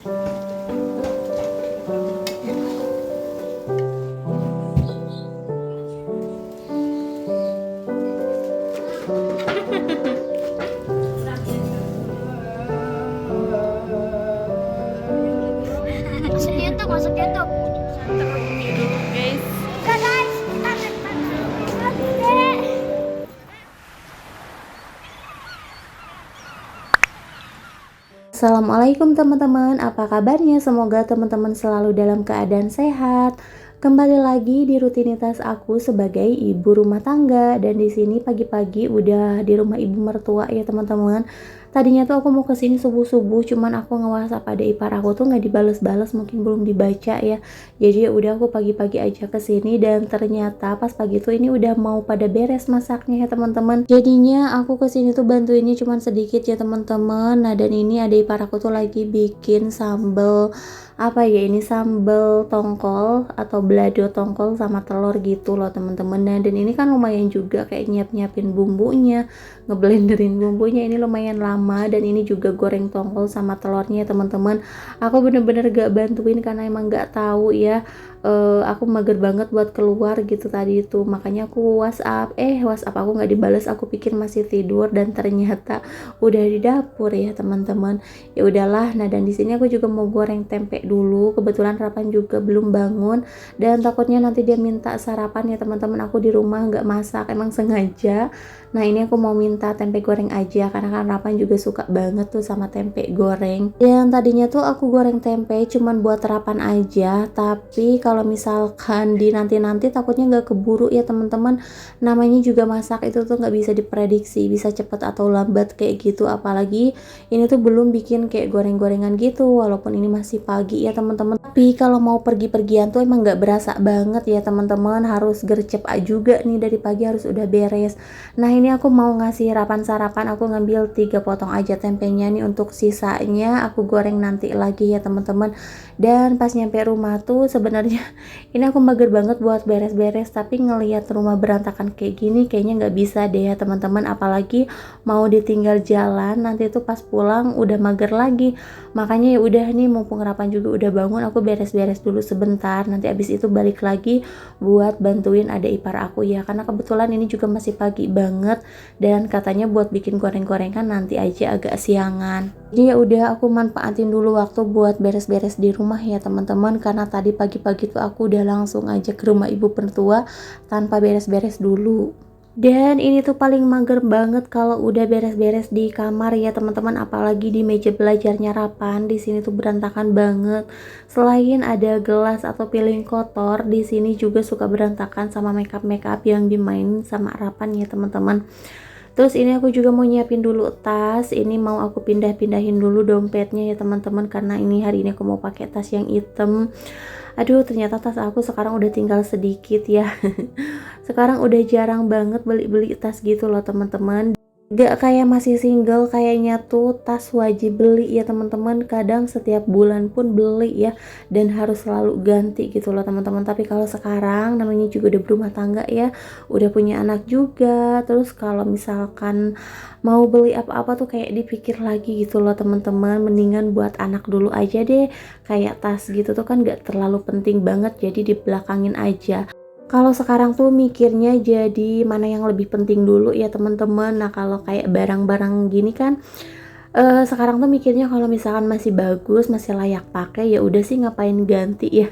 Masuk YouTube, masuk YouTube. Dulu guys. Enggak guys, kita deh. Assalamualaikum teman-teman, apa kabarnya? Semoga teman-teman selalu dalam keadaan sehat. Kembali lagi di rutinitas aku sebagai ibu rumah tangga, dan di sini pagi-pagi udah di rumah ibu mertua ya teman-teman. Tadinya tuh aku mau kesini subuh-subuh, cuman aku nge-WhatsApp ada ipar aku tuh nggak dibales-bales, mungkin belum dibaca ya. Jadi ya udah aku pagi-pagi aja kesini, dan ternyata pas pagi tuh ini udah mau pada beres masaknya ya teman-teman. Jadinya aku kesini tuh bantuinnya cuman sedikit ya teman-teman. Nah, dan ini ada ipar aku tuh lagi bikin sambal apa ya, ini sambal tongkol atau balado tongkol sama telur gitu loh teman-teman. Nah, dan ini kan lumayan juga kayak nyiapin bumbunya, ngeblenderin bumbunya, ini lumayan lama. Dan ini juga goreng tongkol sama telurnya ya teman-teman. Aku bener-bener gak bantuin karena emang gak tahu ya. Aku mager banget buat keluar gitu tadi itu, makanya aku WhatsApp aku nggak dibales, aku pikir masih tidur dan ternyata udah di dapur ya teman-teman. Ya udahlah. Nah, dan di sini aku juga mau goreng tempe dulu, kebetulan Rapan juga belum bangun dan takutnya nanti dia minta sarapan ya teman-teman. Aku di rumah nggak masak, emang sengaja. Nah, ini aku mau minta tempe goreng aja karena kan Rapan juga suka banget tuh sama tempe goreng. Dan tadinya tuh aku goreng tempe cuman buat Rapan aja, tapi kalau misalkan di nanti-nanti takutnya nggak keburu ya teman-teman. Namanya juga masak itu tuh nggak bisa diprediksi, bisa cepet atau lambat kayak gitu. Apalagi ini tuh belum bikin kayak goreng-gorengan gitu, walaupun ini masih pagi ya teman-teman. Tapi kalau mau pergi-pergian tuh emang nggak berasa banget ya teman-teman, harus gercep juga nih, dari pagi harus udah beres. Nah, ini aku mau ngasih Rapan sarapan, aku ngambil 3 potong aja tempenya nih, untuk sisanya aku goreng nanti lagi ya teman-teman. Dan pas nyampe rumah tuh sebenarnya ini aku mager banget buat beres-beres, tapi ngelihat rumah berantakan kayak gini kayaknya nggak bisa deh ya teman-teman, apalagi mau ditinggal jalan nanti tuh pas pulang udah mager lagi. Makanya ya udah nih, mumpung Rapan juga udah bangun, aku beres-beres dulu sebentar, nanti abis itu balik lagi buat bantuin ada ipar aku ya, karena kebetulan ini juga masih pagi banget dan katanya buat bikin goreng-gorengan nanti aja agak siangan. Jadi ya udah, aku manfaatin dulu waktu buat beres-beres di rumah ya teman-teman, karena tadi pagi-pagi tuh aku udah langsung aja ke rumah ibu mertua tanpa beres-beres dulu. Dan ini tuh paling mager banget kalau udah beres-beres di kamar ya teman-teman, apalagi di meja belajarnya Rapan. Di sini tuh berantakan banget. Selain ada gelas atau piring kotor, di sini juga suka berantakan sama makeup yang dimainin sama Rapan ya teman-teman. Terus ini aku juga mau nyiapin dulu tas. Ini mau aku pindah-pindahin dulu dompetnya ya teman-teman, karena ini hari ini aku mau pakai tas yang hitam. Aduh, ternyata tas aku sekarang udah tinggal sedikit ya. Sekarang udah jarang banget beli-beli tas gitu loh teman-teman. Gak kayak masih single, kayaknya tuh tas wajib beli ya teman-teman. Kadang setiap bulan pun beli ya, dan harus selalu ganti gitu loh teman-teman. Tapi kalau sekarang namanya juga udah berumah tangga ya, udah punya anak juga. Terus kalau misalkan mau beli apa-apa tuh kayak dipikir lagi gitu loh teman-teman. Mendingan buat anak dulu aja deh. Kayak tas gitu tuh kan gak terlalu penting banget, jadi dibelakangin aja. Kalau sekarang tuh mikirnya jadi mana yang lebih penting dulu ya teman-teman. Nah, kalau kayak barang-barang gini kan sekarang tuh mikirnya kalau misalkan masih bagus, masih layak pakai, ya udah sih ngapain ganti ya.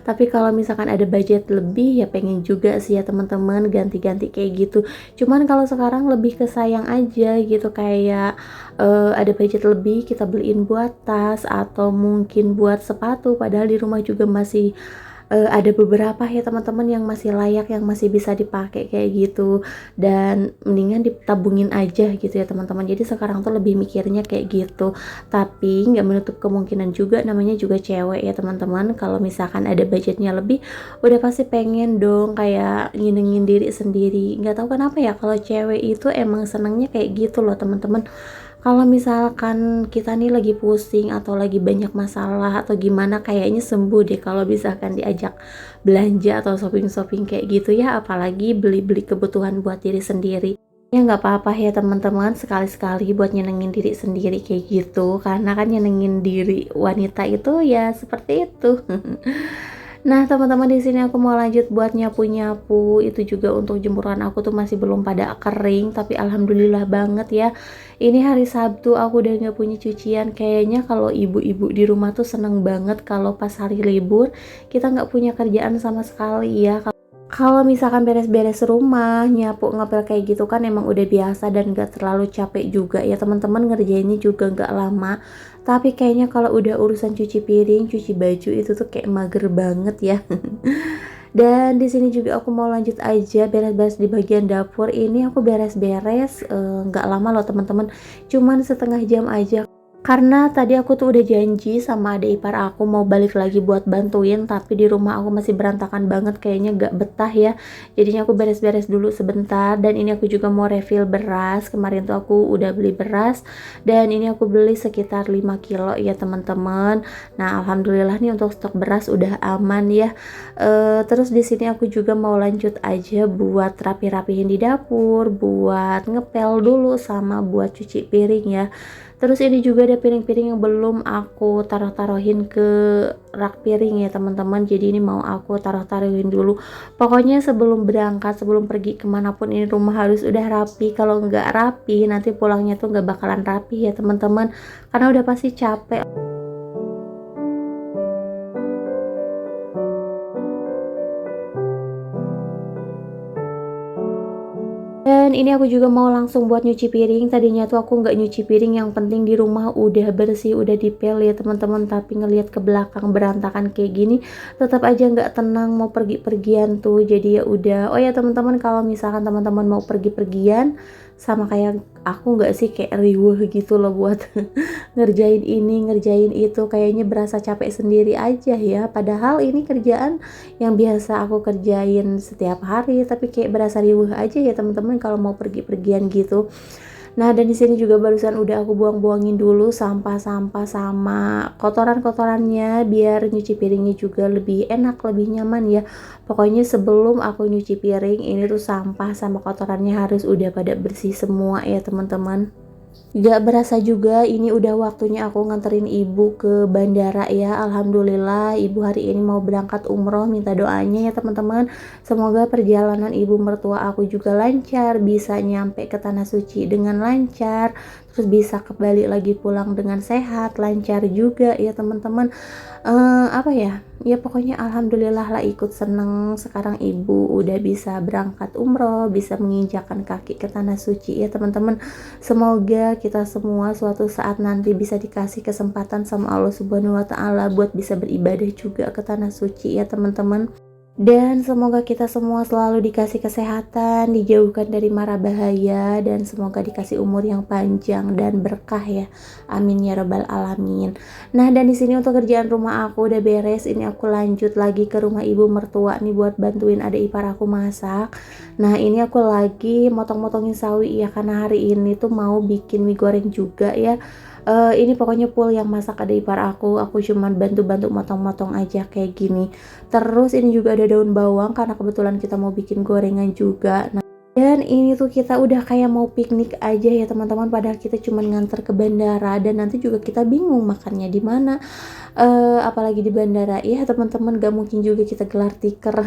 Tapi kalau misalkan ada budget lebih ya pengen juga sih ya teman-teman ganti-ganti kayak gitu. Cuman kalau sekarang lebih ke sayang aja gitu, kayak ada budget lebih kita beliin buat tas atau mungkin buat sepatu, padahal di rumah juga masih ada beberapa ya teman-teman yang masih layak, yang masih bisa dipakai kayak gitu, dan mendingan ditabungin aja gitu ya teman-teman. Jadi sekarang tuh lebih mikirnya kayak gitu, tapi nggak menutup kemungkinan juga, namanya juga cewek ya teman-teman. Kalau misalkan ada budgetnya lebih, udah pasti pengen dong kayak nyenengin diri sendiri. Nggak tahu kenapa ya, kalau cewek itu emang senangnya kayak gitu loh teman-teman. Kalau misalkan kita nih lagi pusing atau lagi banyak masalah atau gimana, kayaknya sembuh deh kalau misalkan diajak belanja atau shopping-shopping kayak gitu ya, apalagi beli-beli kebutuhan buat diri sendiri. Ya nggak apa-apa ya teman-teman, sekali-sekali buat nyenengin diri sendiri kayak gitu, karena kan nyenengin diri wanita itu ya seperti itu. Nah teman-teman, di sini aku mau lanjut buat nyapu-nyapu. Itu juga untuk jemuran aku tuh masih belum pada kering, tapi alhamdulillah banget ya. Ini hari Sabtu aku udah nggak punya cucian. Kayaknya kalau ibu-ibu di rumah tuh seneng banget kalau pas hari libur kita nggak punya kerjaan sama sekali ya. Kalau misalkan beres-beres rumah, nyapu, ngepel kayak gitu kan emang udah biasa dan gak terlalu capek juga ya teman-teman, ngerjainnya juga gak lama. Tapi kayaknya kalau udah urusan cuci piring, cuci baju itu tuh kayak mager banget ya. Dan di sini juga aku mau lanjut aja beres-beres di bagian dapur. Ini aku beres-beres nggak lama loh teman-teman, cuman setengah jam aja. Karena tadi aku tuh udah janji sama adik ipar aku mau balik lagi buat bantuin, tapi di rumah aku masih berantakan banget, kayaknya gak betah ya. Jadinya aku beres-beres dulu sebentar. Dan ini aku juga mau refill beras. Kemarin tuh aku udah beli beras dan ini aku beli sekitar 5 kilo ya teman-teman. Nah alhamdulillah nih untuk stok beras udah aman ya. Terus di sini aku juga mau lanjut aja buat rapi-rapihin di dapur, buat ngepel dulu sama buat cuci piring ya. Terus ini juga ada piring-piring yang belum aku taruh-taruhin ke rak piring ya teman-teman. Jadi ini mau aku taruh-taruhin dulu. Pokoknya sebelum berangkat, sebelum pergi kemanapun, ini rumah harus udah rapi. Kalau nggak rapi nanti pulangnya tuh nggak bakalan rapi ya teman-teman, karena udah pasti capek. Dan ini aku juga mau langsung buat nyuci piring. Tadinya tuh aku nggak nyuci piring, yang penting di rumah udah bersih, udah dipel ya teman-teman. Tapi ngelihat ke belakang berantakan kayak gini, tetap aja nggak tenang mau pergi-pergian tuh. Jadi ya udah. Oh ya teman-teman, kalau misalkan teman-teman mau pergi-pergian, sama kayak aku nggak sih, kayak riuh gitu loh buat ngerjain ini, ngerjain itu, kayaknya berasa capek sendiri aja ya. Padahal ini kerjaan yang biasa aku kerjain setiap hari, tapi kayak berasa riuh aja ya teman-teman kalau mau pergi-pergian gitu. Nah, dan di sini juga barusan udah aku buang-buangin dulu sampah-sampah sama kotoran-kotorannya biar nyuci piringnya juga lebih enak, lebih nyaman ya. Pokoknya sebelum aku nyuci piring, ini tuh sampah sama kotorannya harus udah pada bersih semua ya teman-teman. Gak berasa juga ini udah waktunya aku nganterin ibu ke bandara ya. Alhamdulillah ibu hari ini mau berangkat umroh, minta doanya ya teman-teman. Semoga perjalanan ibu mertua aku juga lancar, bisa nyampe ke Tanah Suci dengan lancar, terus bisa kembali lagi pulang dengan sehat, lancar juga ya teman-teman. Apa ya, ya pokoknya alhamdulillah lah, ikut seneng sekarang ibu udah bisa berangkat umroh, bisa menginjakan kaki ke Tanah Suci ya teman-teman. Semoga kita semua suatu saat nanti bisa dikasih kesempatan sama Allah Subhanahu wa Ta'ala buat bisa beribadah juga ke Tanah Suci ya teman-teman. Dan semoga kita semua selalu dikasih kesehatan, dijauhkan dari mara bahaya, dan semoga dikasih umur yang panjang dan berkah ya. Amin ya rabbal alamin. Nah, dan di sini untuk kerjaan rumah aku udah beres. Ini aku lanjut lagi ke rumah ibu mertua nih buat bantuin adik ipar aku masak. Nah, ini aku lagi motong-motongin sawi ya, karena hari ini tuh mau bikin mie goreng juga ya. Ini pokoknya full yang masak ada ipar aku cuman bantu-bantu motong-motong aja kayak gini. Terus ini juga ada daun bawang karena kebetulan kita mau bikin gorengan juga. Nah, dan ini tuh kita udah kayak mau piknik aja ya teman-teman, padahal kita cuman nganter ke bandara dan nanti juga kita bingung makannya di mana. Apalagi di bandara ya teman-teman, gak mungkin juga kita gelar tikar.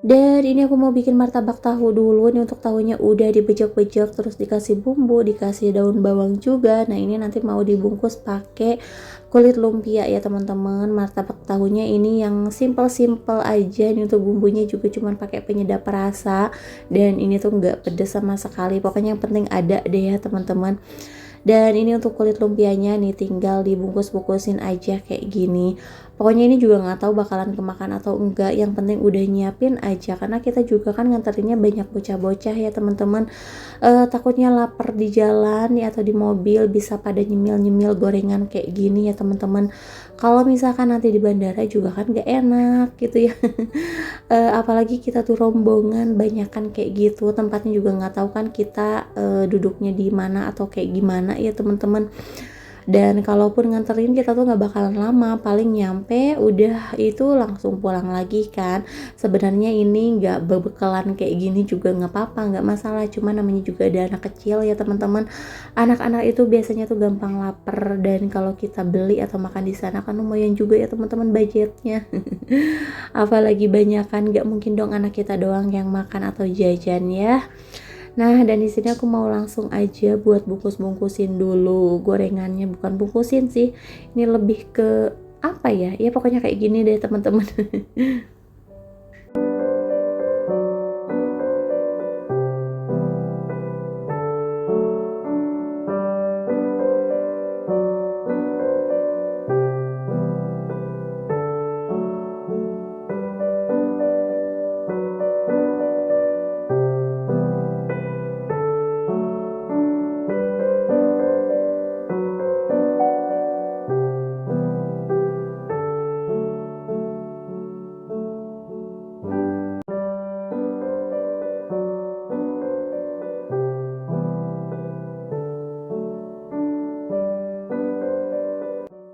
Dan ini aku mau bikin martabak tahu dulu. Ini untuk tahunya udah dibejek-bejek, terus dikasih bumbu, dikasih daun bawang juga. Nah ini nanti mau dibungkus pakai kulit lumpia ya teman-teman. Martabak tahunya ini yang simple-simple aja. Ini untuk bumbunya juga cuman pakai penyedap rasa, dan ini tuh nggak pedes sama sekali. Pokoknya yang penting ada deh ya teman-teman. Dan ini untuk kulit lumpianya nih tinggal dibungkus-bungkusin aja kayak gini. Pokoknya ini juga nggak tahu bakalan kemakan atau enggak, yang penting udah nyiapin aja karena kita juga kan nganterinnya banyak bocah-bocah ya teman-teman. Takutnya lapar di jalan nih atau di mobil, bisa pada nyemil-nyemil gorengan kayak gini ya teman-teman. Kalau misalkan nanti di bandara juga kan nggak enak gitu ya. Apalagi kita tuh rombongan banyakan kayak gitu, tempatnya juga nggak tahu kan kita duduknya di mana atau kayak gimana ya teman-teman. Dan kalaupun nganterin kita tuh nggak bakalan lama, paling nyampe udah itu langsung pulang lagi kan. Sebenarnya ini nggak bebekalan kayak gini juga nggak apa-apa, nggak masalah, cuma namanya juga ada anak kecil ya teman-teman. Anak-anak itu biasanya tuh gampang lapar, dan kalau kita beli atau makan di sana kan lumayan juga ya teman-teman budgetnya. Apalagi banyakan, nggak mungkin dong anak kita doang yang makan atau jajan ya. Nah, dan di sini aku mau langsung aja buat bungkus-bungkusin dulu gorengannya, bukan bungkusin sih. Ini lebih ke apa ya? Ya pokoknya kayak gini deh, teman-teman.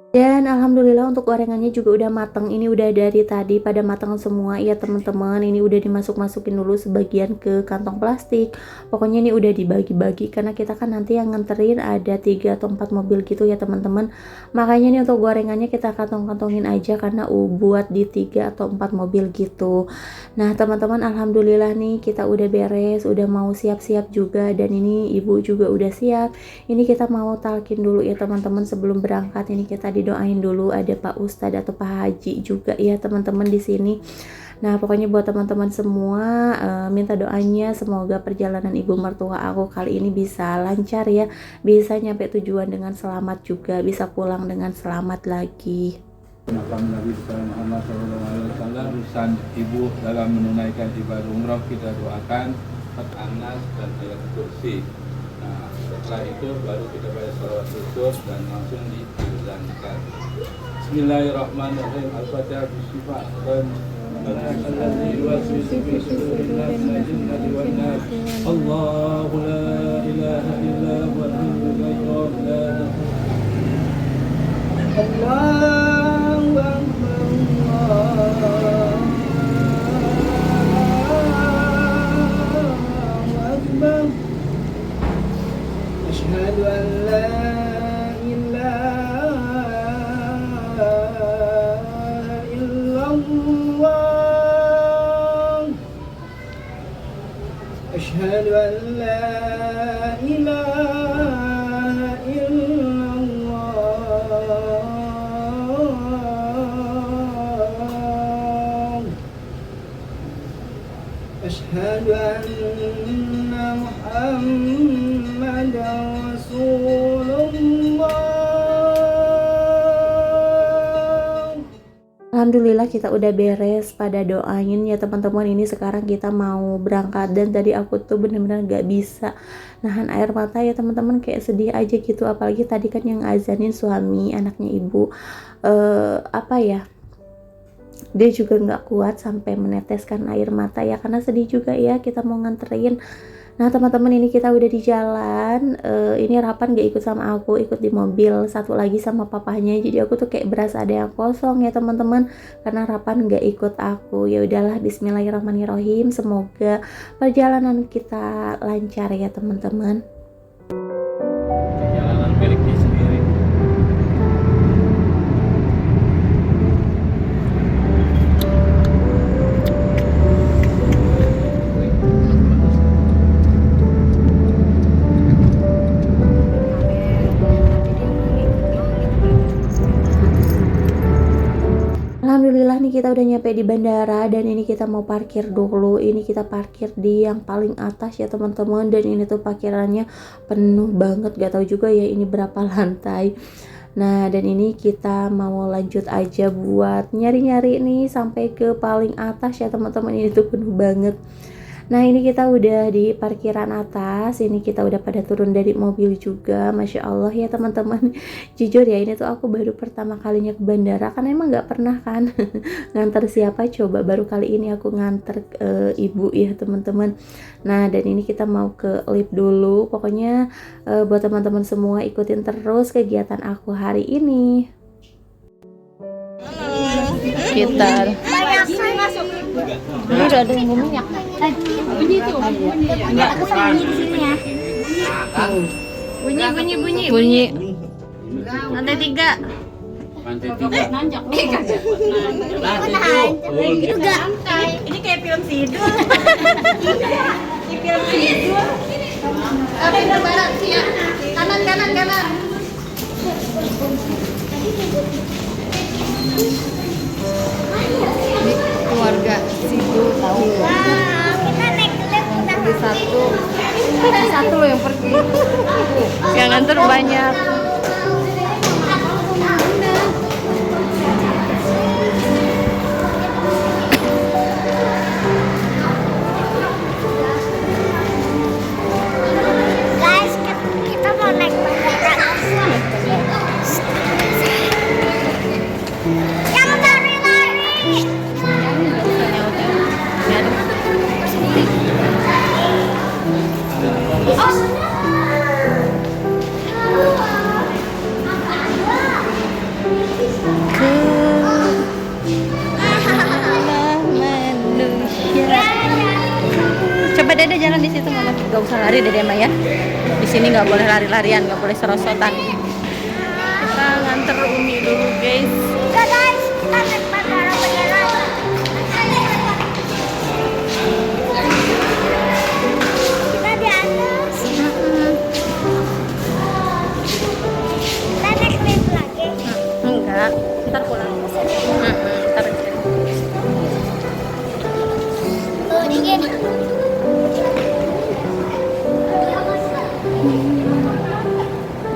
Dan alhamdulillah untuk gorengannya juga udah mateng. Ini udah dari tadi pada mateng semua ya teman-teman. Ini udah dimasuk-masukin dulu sebagian ke kantong plastik. Pokoknya ini udah dibagi-bagi karena kita kan nanti yang nganterin ada 3 atau 4 mobil gitu ya teman-teman. Makanya nih untuk gorengannya kita kantong-kantongin aja karena buat di 3 atau 4 mobil gitu. Nah teman-teman, alhamdulillah nih kita udah beres, udah mau siap-siap juga, dan ini ibu juga udah siap. Ini kita mau talkin dulu ya teman-teman sebelum berangkat. Ini kita didoain dulu, ada Pak Ustadz atau Pak Haji juga ya teman-teman di sini. Nah pokoknya buat teman-teman semua minta doanya semoga perjalanan ibu mertua aku kali ini bisa lancar ya, bisa nyampe tujuan dengan selamat juga, bisa pulang dengan selamat lagi. Makam Nabi Muhammad SAW, urusan ibu dalam menunaikan ibadah umroh kita doakan Anas dan ayat kursi. Nah, setelah itu baru kita baca salawat khusus dan langsung dijalankan. Bismillahirrahmanirrahim. Al-Fatihah bismillah dan Allahu la ilaha illa huwal hayyul qayyum la Allahu akbar Allahu akbar Asyhadu an la ilaha illallah Asyhadu an la ilaha illallah Asyhadu anna Muhammadan Rasulullah. Alhamdulillah kita udah beres pada doain ya teman-teman. Ini sekarang kita mau berangkat, dan tadi aku tuh bener-bener gak bisa nahan air mata ya teman-teman, kayak sedih aja gitu. Apalagi tadi kan yang azanin suami anaknya ibu, apa ya, dia juga nggak kuat sampai meneteskan air mata ya, karena sedih juga ya kita mau nganterin. Nah teman-teman, ini kita udah di jalan. Ini Rapan gak ikut sama aku, ikut di mobil satu lagi sama papahnya. Jadi aku tuh kayak berasa ada yang kosong ya teman-teman, karena Rapan gak ikut aku. Ya udahlah, bismillahirrahmanirrahim. Semoga perjalanan kita lancar ya teman-teman. Perjalanan miliknya sendiri. Alhamdulillah nih kita udah nyampe di bandara, dan ini kita mau parkir dulu. Ini kita parkir di yang paling atas ya teman-teman, dan ini tuh parkirannya penuh banget, gak tahu juga ya ini berapa lantai. Nah dan ini kita mau lanjut aja buat nyari-nyari nih sampai ke paling atas ya teman-teman. Ini tuh penuh banget. Nah ini kita udah di parkiran atas, ini kita udah pada turun dari mobil juga. Masya Allah ya teman-teman. Jujur ya, ini tuh aku baru pertama kalinya ke bandara, kan emang nggak pernah kan nganter siapa, coba baru kali ini aku nganter ibu ya teman-teman. Nah dan ini kita mau ke lift dulu. Pokoknya buat teman-teman semua ikutin terus kegiatan aku hari ini. Kita Ini udah ada yang minyak. Bunyi tuh. Enggak, aku sama bunyi di sini ya. bunyi. Lantai 3. Nanjak. Itu enggak. Ini kayak film Sidul. Film Sidul. Apa yang barat sih ya? Kanan. Ini keluarga Sidul tahu. Wah, kita naik lift udah Satu loh yang pergi. Yang nganter banyak. Guys, kita mau naik bandara. Yang lari-lari. Coba Dede jalan di situ, Mama. Gak usah lari Dede mah ya. Di sini nggak boleh lari-larian, nggak boleh serosotan. Kita nganter Umi dulu, guys. Udah guys, kita naik bandara beneran. Kita di atas. Kita naik lift lagi. Enggak, ntar pulang. Ntar aja. Tuh, dingin.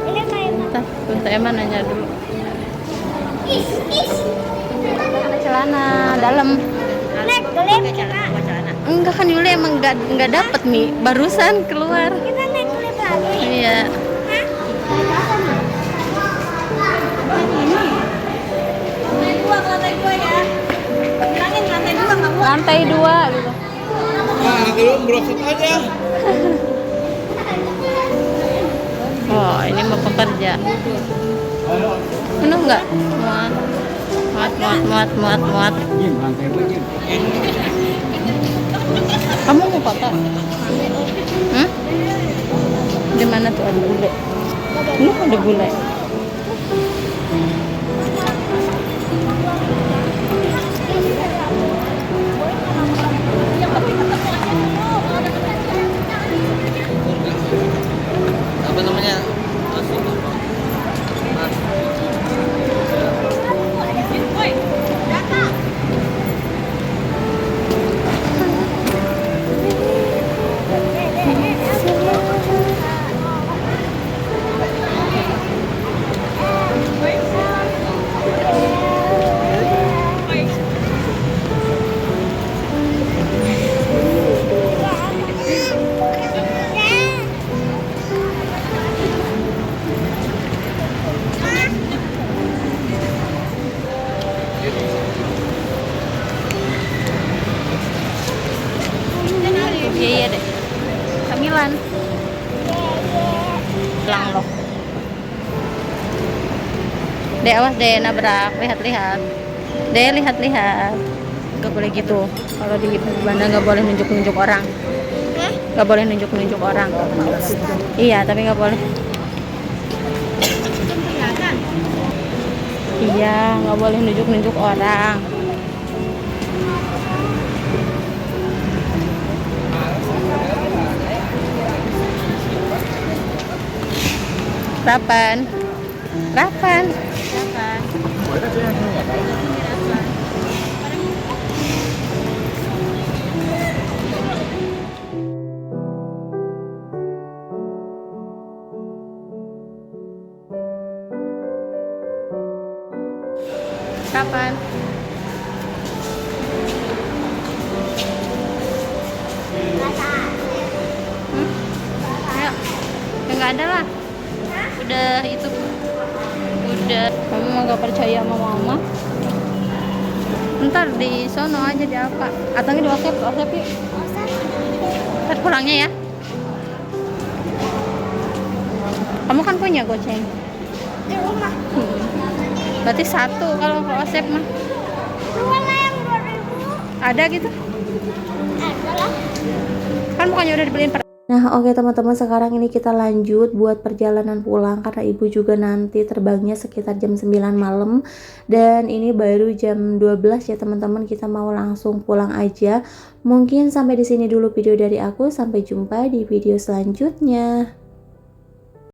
Ini kayak Ntar, bentar Emma nanya dulu. is. Ada celana dalam. Naik lift kita. Enggak kan Yuli emang nggak dapet Mi, barusan keluar. Kita naik lift lagi. Iya. Lantai 2 gitu. Nah, nanti lu merosot aja. Oh, ini mau pekerja. Penuh nggak? Muat. Jin, lantai begini. Kamu mau foto? Di mana tuh ada bule? Ini ada bule. Apa namanya? Iya deh. Camilan. Pulang loh. Dek awas deh nabrak, lihat-lihat. Dek lihat-lihat. Gak boleh gitu. Kalau di bandara nggak boleh nunjuk-nunjuk orang. Nggak boleh nunjuk-nunjuk orang. Iya, tapi nggak boleh. Iya, nggak boleh nunjuk-nunjuk orang. Rapan. Kapan? Lagi nggak ada lah. Udah itu. Udah. Kamu mau gak percaya sama mama? Ntar di sono aja di apa? Atau nggak di WhatsApp yuk. Ntar pulangnya ya. Kamu kan punya goceng. Di rumah. Berarti satu kalau ke WhatsApp mah. Dua lah yang 2.000. Ada gitu? Ada lah. Kan bukannya udah dibeliin per. Nah oke teman-teman, sekarang ini kita lanjut buat perjalanan pulang karena ibu juga nanti terbangnya sekitar jam 9 malam dan ini baru jam 12 ya teman-teman, kita mau langsung pulang aja. Mungkin sampai di sini dulu video dari aku, sampai jumpa di video selanjutnya.